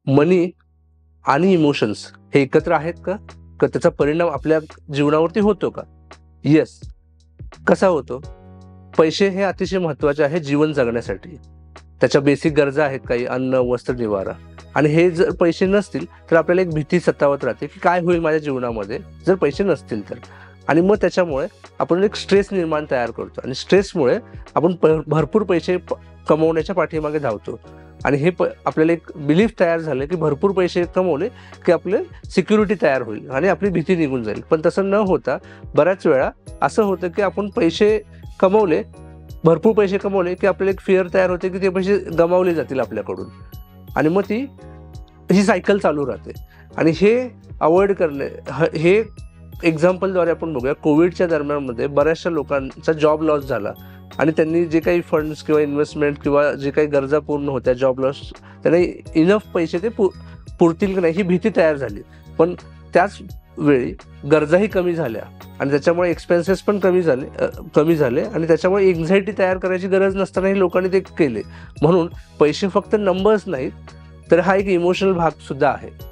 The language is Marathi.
मनी आणि इमोशन्स हे एकत्र आहेत का? त्याचा परिणाम आपल्या जीवनावरती होतो का? येस. कसा होतो? पैसे हे अतिशय महत्वाचे आहे जीवन जगण्यासाठी. त्याच्या बेसिक गरजा आहेत काही, अन्न, वस्त्र, निवारा. आणि हे जर पैसे नसतील तर आपल्याला एक भीती सतावत राहते की काय होईल माझ्या जीवनामध्ये जर पैसे नसतील तर. आणि मग त्याच्यामुळे आपण एक स्ट्रेस निर्माण तयार करतो आणि स्ट्रेसमुळे आपण भरपूर पैसे कमवण्याच्या पाठीमागे धावतो. आणि हे आपल्याला एक बिलीफ तयार झालं की भरपूर पैसे कमवले की आपले सिक्युरिटी तयार होईल आणि आपली भीती निघून जाईल. पण तसं न होता बऱ्याच वेळा असं होतं की आपण पैसे कमवले, भरपूर पैसे कमवले की आपल्याला एक फिअर तयार होते की ते पैसे गमावले जातील आपल्याकडून. आणि मग ही सायकल चालू राहते. आणि हे अवॉइड करणे, हे एक्झाम्पलद्वारे आपण बघूया. कोविडच्या दरम्यानमध्ये बऱ्याचशा लोकांचा जॉब लॉस झाला आणि त्यांनी जे काही फंड्स किंवा इन्व्हेस्टमेंट किंवा जे काही गरजा पूर्ण होत्या जॉब लॉस, त्यांना इनफ पैसे ते पुरतील की नाही ही भीती तयार झाली. पण त्याच वेळी गरजाही कमी झाल्या आणि त्याच्यामुळे एक्सपेन्सेस पण कमी झाले आणि त्याच्यामुळे एन्झायटी तयार करायची गरज नसतानाही लोकांनी ते केले. म्हणून पैसे फक्त नंबर्स नाहीत तर हा एक इमोशनल भाग सुद्धा आहे.